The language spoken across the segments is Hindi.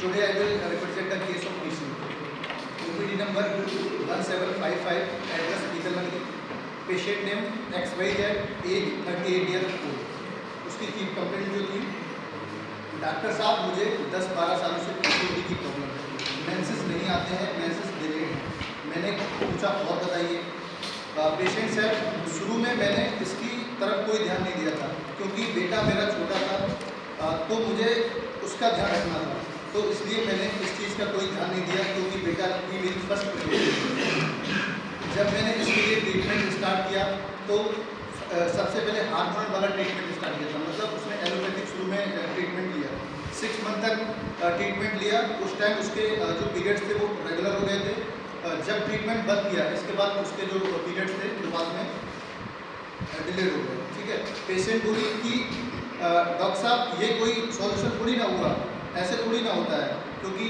Today I will represent the case of PC. OPD number 1755, address Pitalnagri, patient name XYZ, age 38 years old. उसकी चीफ कंप्लेंट जो थी, डॉक्टर साहब मुझे 10-12 सालों से पीसीओडी की प्रॉब्लम है, मेंसेस नहीं आते हैं, मेंसेस डिलेड हैं। मैंने पूछा और बताइए। पेशेंट साहब, शुरू में मैंने इसकी तरफ कोई ध्यान नहीं दिया था क्योंकि बेटा मेरा छोटा था, तो मुझे उसका ध्यान रखना था, तो इसलिए मैंने इस चीज़ का कोई ध्यान नहीं दिया क्योंकि बेटा ही मेरी फर्स्ट प्रायोरिटी है। जब मैंने इसके लिए ट्रीटमेंट स्टार्ट किया तो सबसे पहले हार्मोन वाला ट्रीटमेंट स्टार्ट किया था, मतलब उसने एलोपैथिक शुरू में ट्रीटमेंट लिया, 6 मंथ तक ट्रीटमेंट लिया। उस टाइम उसके जो पीरियड्स थे वो रेगुलर हो गए थे। जब ट्रीटमेंट बंद किया इसके बाद उसके जो पीरियड्स थे वो बाद में डिलेड हो गए। ठीक है, पेशेंट बोली कि डॉक्टर साहब ये कोई सॉल्यूशन थोड़ी ना हुआ, ऐसे थोड़ी ना होता है, क्योंकि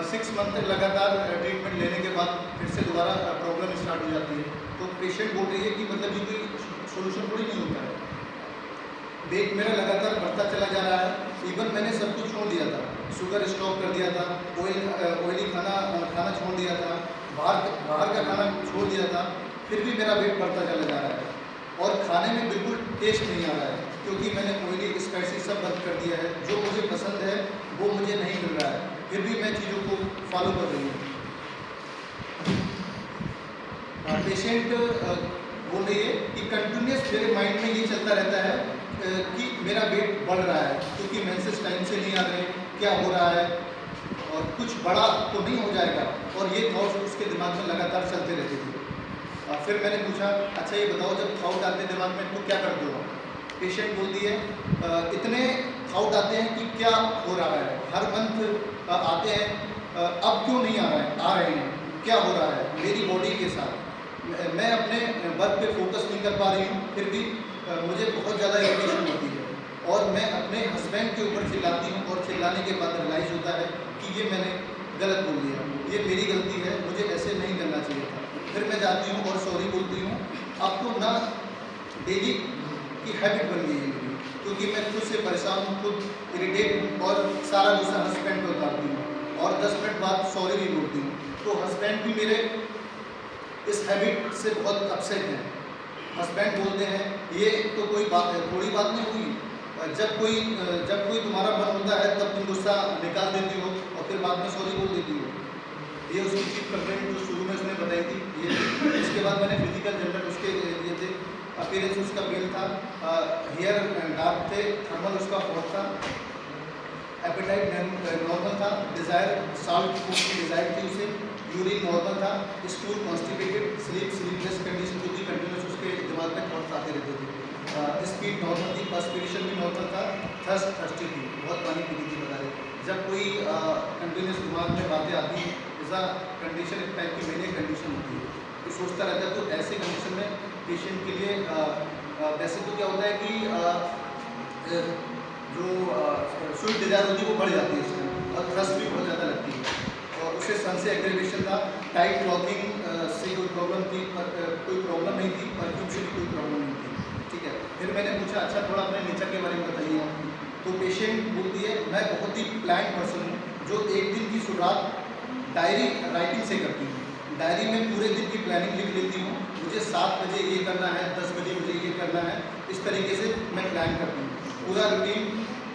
6 मंथ तक लगातार ट्रीटमेंट लेने के बाद फिर से दोबारा प्रॉब्लम स्टार्ट हो जाती है। तो पेशेंट बोल रही है कि मतलब ये कोई सोल्यूशन थोड़ी नहीं होता है। वेट मेरा लगातार बढ़ता चला जा रहा है, इवन मैंने सब कुछ छोड़ दिया था, शुगर स्टॉप कर दिया था, ऑयली खाना छोड़ दिया था, बाहर का खाना छोड़ दिया था, फिर भी मेरा वेट बढ़ता चला जा रहा है और खाने में बिल्कुल टेस्ट नहीं आ रहा है क्योंकि मैंने ऑयली स्पाइसी सब बंद कर दिया है। जो मुझे पसंद है वो मुझे नहीं मिल रहा है, फिर भी मैं चीज़ों को फॉलो कर रही हूँ। पेशेंट बोल रही है कि कंटिन्यूस मेरे माइंड में ये चलता रहता है कि मेरा वेट बढ़ रहा है क्योंकि मेंसेस टाइम से नहीं आ रहे, क्या हो रहा है और कुछ बड़ा तो नहीं हो जाएगा, और ये थॉट्स उसके दिमाग में लगातार चलते रहते थे। फिर मैंने पूछा, अच्छा ये बताओ जब थाउट आते दिमाग में तो क्या करते हो? पेशेंट बोलती है इतने थाउट आते हैं कि क्या हो रहा है, हर मंथ आते हैं, अब क्यों नहीं आ रहे हैं, आ रहे हैं, क्या हो रहा है मेरी बॉडी के साथ, मैं अपने वर्क पे फोकस नहीं कर पा रही हूँ, फिर भी मुझे बहुत ज़्यादा इरिटेशन होती है और मैं अपने हस्बैंड के ऊपर चिल्लाती हूँ और चिल्लाने के बाद रियलाइज़ होता है कि ये मैंने गलत बोल दिया, ये मेरी गलती है, मुझे ऐसे नहीं करना चाहिए था। फिर मैं जाती हूँ और सॉरी बोलती हूँ। अब तो ना डेली की हैबिट बन गई है मेरी, क्योंकि मैं खुद से परेशान हूँ, खुद इरिटेट हूँ और सारा गुस्सा हस्बैंड पर उतारती हूँ और 10 मिनट बाद सॉरी भी बोलती हूँ। तो हस्बैंड भी मेरे इस हैबिट से बहुत अपसेट हैं। हस्बैंड बोलते हैं ये तो कोई बात है, थोड़ी बात नहीं हुई, जब कोई तुम्हारा मन होता है तब तुम गुस्सा निकाल देती हो और फिर बाद में सॉरी बोल देती हो। ये उसकी चीफ कंप्लेंट जो शुरू में उसने बताई थी ये। इसके बाद मैंने फिजिकल जनरल उसके लिए थे, अपीयरेंस उसका मेल था, हेयर डार्क थे, थर्मल उसका हॉट था, एपेटाइट नॉर्मल था, डिज़ायर साल्ट फूड की डिज़ायर थी उसे, यूरिन नॉर्मल था, स्टूल कॉन्स्टिपेटेड, स्लीपलेस कंडीशन क्योंकि कंटिन्यूस उसके दिमाग में थॉट्स आते रहते थे, स्पीड नॉर्मल थी, पर्सपिरेशन भी नॉर्मल था, थर्स्टी थी, बहुत पानी पीती थी बता रहे। जब कोई कंटिन्यूस दिमाग में बातें आती हैं, ऐसा कंडीशन एक टाइप की मेरी कंडीशन होती है, तो सोचता रहता है। तो ऐसे कंडीशन में पेशेंट के लिए वैसे तो क्या होता है कि जो स्वीट डिज़ायर होती है वो बढ़ जाती है इसमें और थ्रस्ट भी बहुत ज़्यादा लगती है और उससे सन से एग्रीवेशन था, टाइट लॉकिंग से कोई प्रॉब्लम थी, कोई प्रॉब्लम नहीं थी, परफ्यूम से भी कोई प्रॉब्लम नहीं थी। ठीक है, फिर मैंने पूछा अच्छा थोड़ा अपने नेचर के बारे में बताइए। तो पेशेंट बोलती है मैं बहुत ही प्लान पर्सन हूँ, जो एक दिन की शुरुआत डायरी राइटिंग से करती हूँ। डायरी में पूरे दिन की प्लानिंग लिख लेती हूँ, मुझे 7 बजे ये करना है, 10 बजे मुझे ये करना है, इस तरीके से मैं प्लान करती हूँ, पूरा रूटीन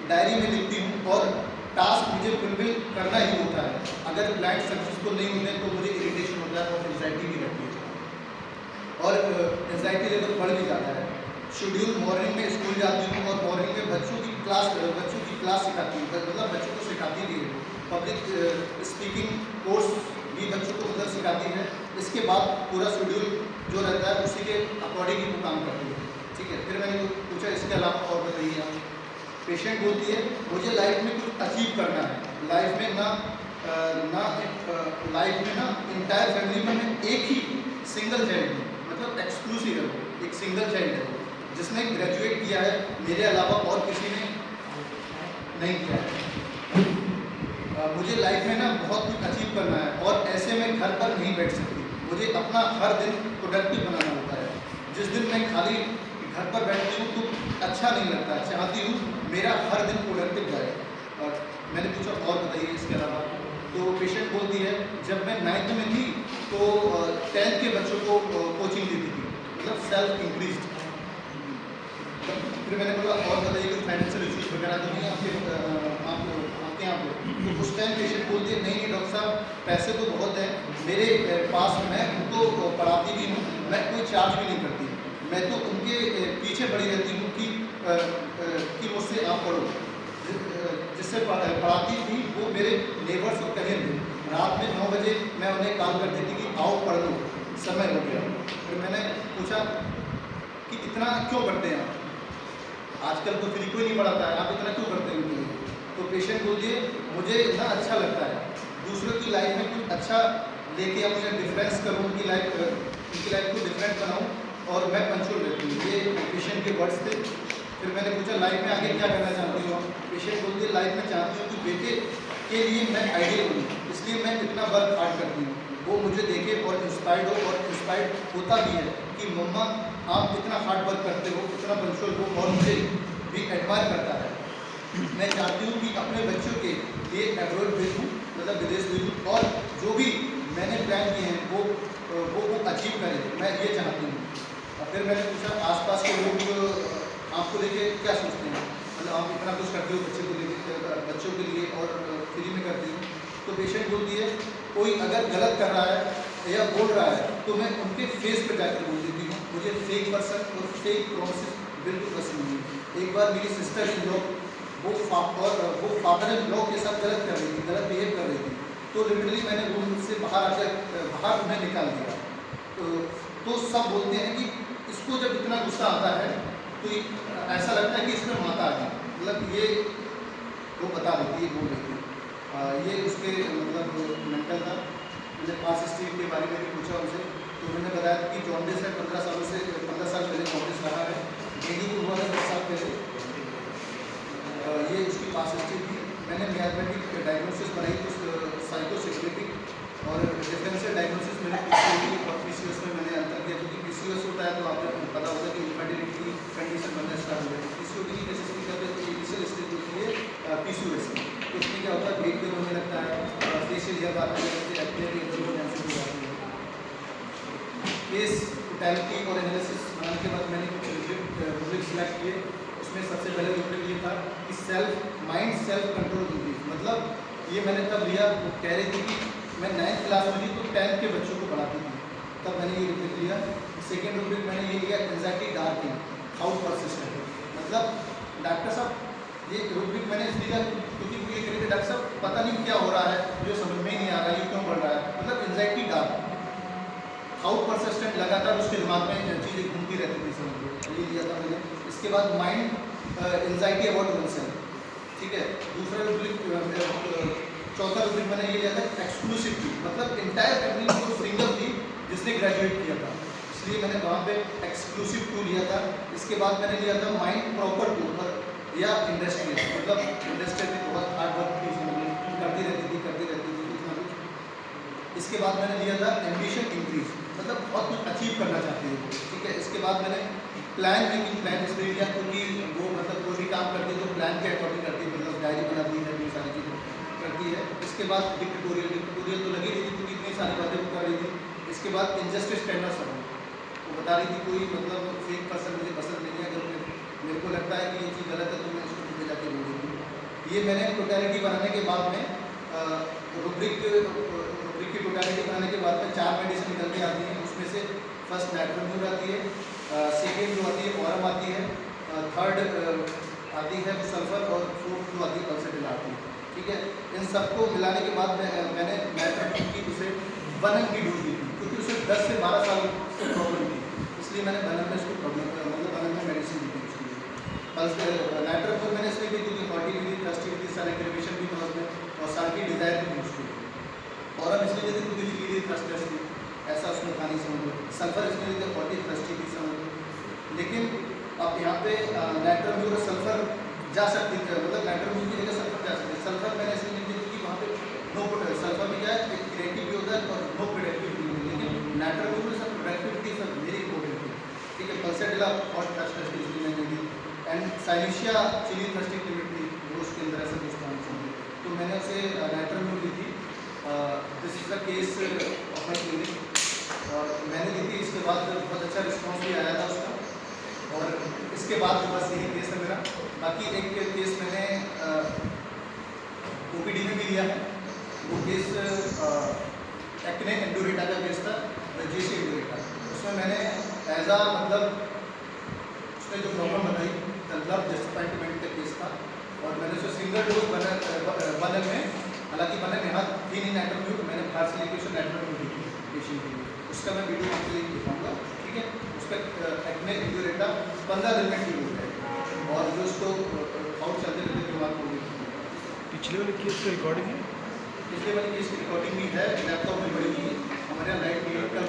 डायरी में लिखती हूँ और टास्क मुझे फुलफिल करना ही होता है। अगर प्लान सक्सेसफुल नहीं होते तो मुझे इरिटेशन होता है और एंजाइटी भी रहती है और एंजाइटी लेवल बढ़ भी जाता है। शेड्यूल मॉर्निंग में स्कूल जाती हूँ और मॉर्निंग में बच्चों की क्लास सिखाती हूँ, मतलब बच्चों को सिखाती भी है, पब्लिक स्पीकिंग कोर्स भी बच्चों को उधर सिखाती है। इसके बाद पूरा शेड्यूल जो रहता है उसी के अकॉर्डिंग ही वो काम करती है। ठीक है, फिर मैंने पूछा इसके अलावा और बताइए आप। पेशेंट बोलती है मुझे लाइफ में कुछ अचीव करना है, लाइफ में ना इंटायर फैमिली में मैं एक ही सिंगल चाइल्ड हूँ, मतलब एक्सक्लूसिव है, एक सिंगल चाइल्ड है जिसने ग्रेजुएट किया है, मेरे अलावा और किसी ने नहीं किया है। मुझे लाइफ में ना बहुत कुछ अचीव करना है और ऐसे में घर पर नहीं बैठ सकती, मुझे अपना हर दिन प्रोडक्टिव बनाना होता है। जिस दिन मैं खाली घर पर बैठती हूँ तो अच्छा नहीं लगता, चाहती हूँ मेरा हर दिन प्रोडक्टिव जाए। और मैंने पूछा और बताइए इसके अलावा, तो पेशेंट बोलती है जब मैं 9th में थी तो 10th के बच्चों को कोचिंग देती थी, मतलब सेल्फ इंक्रीज। फिर मैंने बोला और बताइए कुछ फाइनेंशियल इश्यूज वगैरह तो नहीं है आपके यहाँ पे? तो उस टाइम पेशेंट बोलती है नहीं डॉक्टर साहब, पैसे तो बहुत हैं मेरे पास, मैं उनको पढ़ाती भी हूँ, मैं कोई चार्ज भी नहीं करती, मैं तो उनके पीछे पड़ी रहती हूँ कि मुझसे आप पढ़ो। जिससे पढ़ाती थी वो मेरे नेबर्स और कहे थे, रात में 9 बजे मैं उन्हें कॉल कर देती कि आओ पढ़ लो, समय हो गया। फिर मैंने पूछा कि इतना क्यों करते हैं आप, आजकल तो फ्री कोई नहीं पढ़ाता है, आप इतना क्यों करते हैं उनके लिए? तो पेशेंट बोलती है मुझे इतना अच्छा लगता है दूसरों की लाइफ में कुछ अच्छा लेके अपने डिफरेंस करूँ, उनकी लाइफ को डिफरेंट बनाऊँ, और मैं पंचुअल रहती हूँ। ये पेशेंट के वर्ड्स थे। फिर मैंने पूछा लाइफ में आगे क्या करना चाहती हूँ आप? पेशेंट बोलती है लाइफ में चाहती हूँ कि बेटे के लिए मैं आइडियल बनूँ, इसलिए मैं इतना वर्क हार्ड करती हूँ, वो मुझे देखे और इंस्पायर्ड हो, और इंस्पायर्ड होता भी है कि मम्मा आप इतना हार्ड वर्क करते हो, इतना पंचुअल हो, और मुझे भी एडमायर करता है। मैं चाहती हूँ कि अपने बच्चों के लिए एब्रॉड भेजूँ, मतलब विदेश भेजूँ, और जो भी मैंने प्लान किए हैं वो अचीव करें, मैं ये चाहती हूँ। और फिर मैंने पूछा आसपास के लोग आपको लेके क्या सोचते हैं, मतलब आप इतना कुछ करते हो बच्चों के लिए और फ्री में करते हो? तो पेशेंट बोलती है कोई अगर गलत कर रहा है या बोल रहा है तो मैं उनके फेस पर जाकर बोल देती हूँ, मुझे फेक पर्सन और फेक प्रोमिस बिल्कुल पसंद नहीं है। एक बार मेरी सिस्टर इन लॉ वो फादर इन लॉ के साथ गलत कर रही थी, गलत बिहेव कर रही थी, तो लिटरली मैंने रूम से बाहर उन्हें निकाल दिया। तो सब बोलते हैं कि इसको जब इतना गुस्सा आता है तो ऐसा लगता है कि इसमें माता आ गई, मतलब ये वो बता रही थी, ये बोल रही थी। ये उसके मतलब मेंटल था। मैंने पास स्ट्रीट के बारे में भी पूछा उनसे, तो उन्होंने बताया कि जॉन्डिस है, 15 साल पहले जॉन्डिस रहा है, डेंगू को हुआ था 10 साल पहले। ये उसकी पास स्ट्रीट थी। मैंने मैथमेटिक डायग्नोसिस बनाई, कुछ साइकोसेक्रेटिक और डिफरेंशियल डायग्नोसिस मैंने PCOD और PCOS में मैंने अंतर किया, क्योंकि PCOS होता है तो आपको पता होगा कि इनफर्टिलिटी कंडीशन बनना स्टार्ट हो जाती है। PCOD की केसेस में क्या होता है कि इनिशियल स्टेज होती है PCOS की, तो उसमें क्या होता है वेट गेन होने लगता है, फेशियल हेयर आने लगते हैं, एक्ने की हो जाती है। केस टोटलिटी और एनालिसिस बनाने के बाद मैंने कुछ रुब्रिक सिलेक्ट किए। उसमें सबसे पहले रुब्रिक ये था कि माइंड सेल्फ कंट्रोल इंक्रीज, मतलब ये मैंने तब लिया, वो कह रही थी कि मैं 9th क्लास में थी तो 10th के बच्चों को पढ़ाती थी, तब मैंने ये रुब्रिक लिया। सेकेंड रुब्रिक मैंने ये लिया एंजाइटी डार्किंग हाउ परसिस्टेंट, मतलब डॉक्टर साहब ये रुब्रिक मैंने इसलिए लिया क्योंकि वो ये कह रहे थे डॉक्टर साहब पता नहीं क्या हो रहा है, जो समझ में ही नहीं आ रहा है, ये क्यों बढ़ रहा है, मतलब एंजाइटी डार्क हाउ परसिस्टेंट, लगातार उसके दिमाग में चीज़ें घूमती रहती थी, समझ ये लिया था मैंने। इसके बाद माइंड एंजाइटी अबाउट वनसेल्फ, ठीक है। दूसरा रुब्रिक चौथा रुब्रिक मैंने ये लिया था एक्सक्लूसिविटी, मतलब इंटायर फैमिली में जो सिंगल थी जिसने ग्रेजुएट किया था, इसलिए मैंने वहाँ पे एक्सक्लूसिव टू लिया था। इसके बाद मैंने लिया था माइंड प्रॉपर टू या इंडस्ट्रियल, मतलब इंडस्ट्रियल में बहुत हार्ड वर्क थी, करती रहती थी कुछ ना कुछ। इसके बाद मैंने लिया था एम्बिशन इंक्रीज, मतलब बहुत कुछ अचीव करना चाहती है, ठीक है। इसके बाद मैंने प्लान मेकिंग प्लान इसलिए लिया क्योंकि वो मतलब कोई भी काम करती है तो प्लान के अकॉर्डिंग करती है, मतलब डायरी बनाती है, ये सारी चीज़ें करती है। इसके बाद डिक्टेटोरियल तो लगी रही थी क्योंकि इतनी सारी बातें वो कर रही थी। इसके बाद इंजस्टिस टेंडर सब वो बता रही थी कोई मतलब फेक पर्सन मुझे पसंद नहीं है, अगर मेरे को लगता है कि ये चीज़ गलत है तो मैं उसको ले जाके बोल देती हूँ। ये मैंने टोटलिटी बनाने के बाद में रुब्रिक की टोटलिटी बनाने के बाद में 4 मेडिसिन निकल के आती हैं, उसमें से फर्स्ट नाइट्रोम्यूर आती है, सेकेंड जो आती है ऑरम आती है, थर्ड आती है सल्फर, और फोर्थ जो आती है पल्सेटिल आती है, ठीक है। इन सबको मिलाने के बाद मैंने नाइट्रोम्यूर की उसे 1 mg की डोज दी थी, क्योंकि उसे 10 से 12 साल से प्रॉब्लम थी, इसलिए मैंने 1 mg उसको प्रॉब्लम मतलब 1 mg मेडिसिन दी थी उसके लिए। नाइट्रोम्यूर मैंने इसलिए दी क्योंकि फर्टिलिटी थ्रस्टिलिटी सेलेक्टिवेशन भी था उसमें, और साल की डिजायर भी थी उसकी। ऑरम इसलिए दी क्योंकि फिलिटी थ्रस्ट थी, ऐसा उसमें था नहीं, समझ लो। सल्फर इसमें दी फॉर्टी थ्रस्टी थी, समझ लो। लेकिन अब यहाँ पे नाइट्रोम्यूर और सल्फर जा सकती है, मतलब नाइट्रोम्यूर की जगह सल्फर जा सकती है। सल्फर मैंने इसलिए नहीं दी क्योंकि वहाँ पे नो सल्फर में क्या है एक क्रिएटिव भी होता है और नो प्रोडक्टिविटी होती है, लेकिन नाइट्रोम्यूर में सब प्रोडक्टिविटी सब वेरी इंपॉर्टेंट है, ठीक है। पल्सेटिला और थ्रस्ट इसलिए मैंने दी, एंड साइलिशिया चिली थ्रस्टिक लिमिट थी वो उसके अंदर ऐसा कुछ था, तो केस ऑफ माई क्लिनिक, और मैंने ली थी। इसके बाद बहुत अच्छा रिस्पॉन्स भी आया था उसका, और इसके बाद बस यही केस है मेरा। बाकी एक केस मैंने OPD में भी लिया है। वो केस एक्ने एंडोरेटा का केस था, JC एंडोरेटा। उसमें मैंने एज आ मतलब उसने जो प्रॉब्लम बताई, मतलब डिसअपॉइंटमेंट का केस था, और मैंने उसे सिंगल डोज बनल में, हालांकि बनल यहाँ थी नहीं नेटवर्क में, तो मैंने बाहर से लेके उसे नेटवर्क में दी थी पेशेंट के लिए। उसका मैं वीडियो आपके लिए दिखाऊंगा, ठीक है। उसका एक्ने एंडोरेटा 15 दिन में ठीक हो गया, और जो उसको आउट चलते रहते के बाद हो गई। पिछले वाले केस का रिकॉर्डिंग है? पिछले वाली केस की रिकॉर्डिंग भी है, लैपटॉप में पड़ी हुई है हमारे यहाँ, लाइट का